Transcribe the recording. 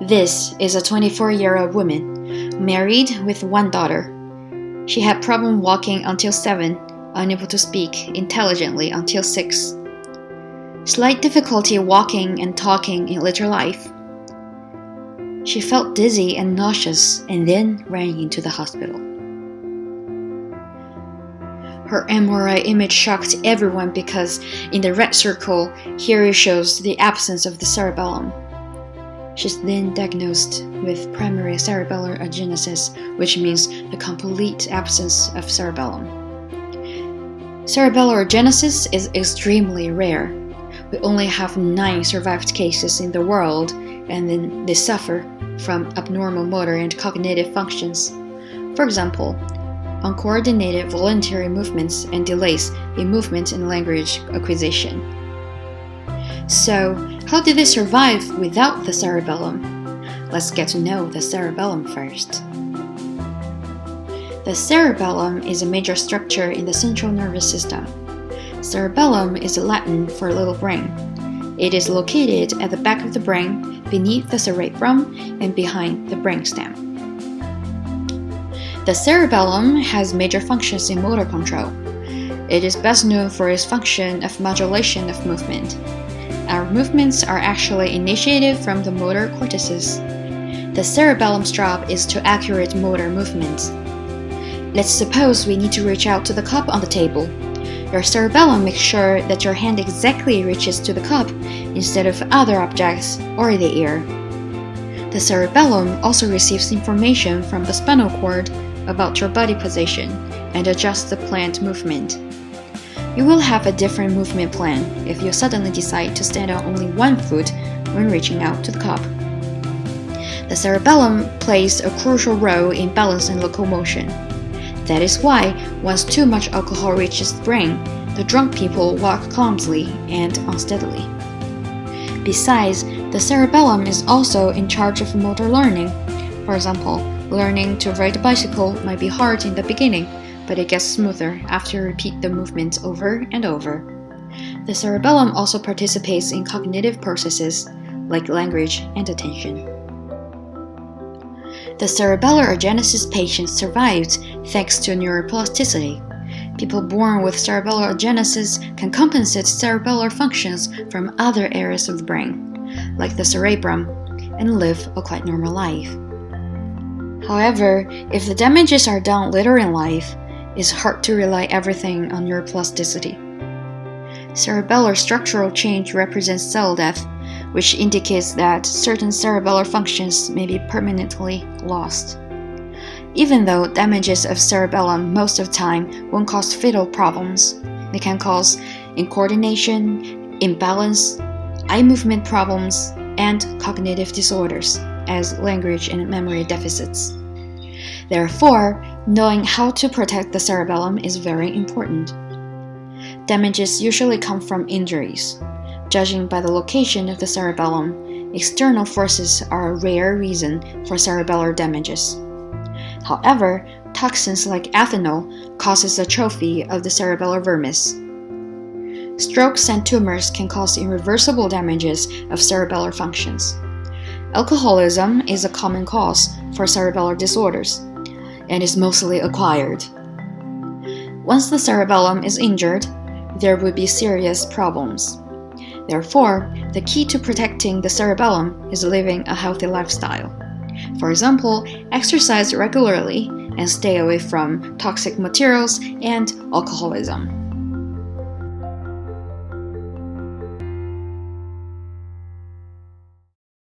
This is a 24-year-old woman, married with one daughter. She had problem walking until 7, unable to speak intelligently until 6. Slight difficulty walking and talking in later life. She felt dizzy and nauseous and then ran into the hospital. Her MRI image shocked everyone because in the red circle, here it shows the absence of the cerebellum. She's then diagnosed with primary cerebellar agenesis, which means the complete absence of cerebellum. Cerebellar agenesis is extremely rare. We only have 9 survived cases in the world, and then they suffer from abnormal motor and cognitive functions. For example, uncoordinated voluntary movements and delays in movement and language acquisition. So, how did they survive without the cerebellum? Let's get to know the cerebellum first. The cerebellum is a major structure in the central nervous system. Cerebellum is Latin for little brain. It is located at the back of the brain, beneath the cerebrum, and behind the brainstem. The cerebellum has major functions in motor control. It is best known for its function of modulation of movement. Our movements are actually initiated from the motor cortices. The cerebellum's job is to accurate motor movements. Let's suppose we need to reach out to the cup on the table. Your cerebellum makes sure that your hand exactly reaches to the cup instead of other objects or the ear. The cerebellum also receives information from the spinal cord about your body position and adjusts the planned movement. You will have a different movement plan if you suddenly decide to stand on only one foot when reaching out to the cup. The cerebellum plays a crucial role in balance and locomotion. That is why, once too much alcohol reaches the brain, the drunk people walk clumsily and unsteadily. Besides, the cerebellum is also in charge of motor learning. For example, learning to ride a bicycle might be hard in the beginning, but it gets smoother after you repeat the movements over and over. The cerebellum also participates in cognitive processes like language and attention. The cerebellar agenesis patient survived thanks to neuroplasticity. People born with cerebellar agenesis can compensate cerebellar functions from other areas of the brain, like the cerebrum, and live a quite normal life. However, if the damages are done later in life, it's hard to rely everything on neuroplasticity. Cerebellar structural change represents cell death, which indicates that certain cerebellar functions may be permanently lost. Even though damages of cerebellum most of the time won't cause fatal problems, they can cause incoordination, imbalance, eye movement problems, and cognitive disorders, as language and memory deficits. Therefore, knowing how to protect the cerebellum is very important. Damages usually come from injuries. Judging by the location of the cerebellum, external forces are a rare reason for cerebellar damages. However, toxins like ethanol causes atrophy of the cerebellar vermis. Strokes and tumors can cause irreversible damages of cerebellar functions. Alcoholism is a common cause for cerebellar disorders and is mostly acquired. Once the cerebellum is injured, there would be serious problems. Therefore, the key to protecting the cerebellum is living a healthy lifestyle. For example, exercise regularly and stay away from toxic materials and alcoholism.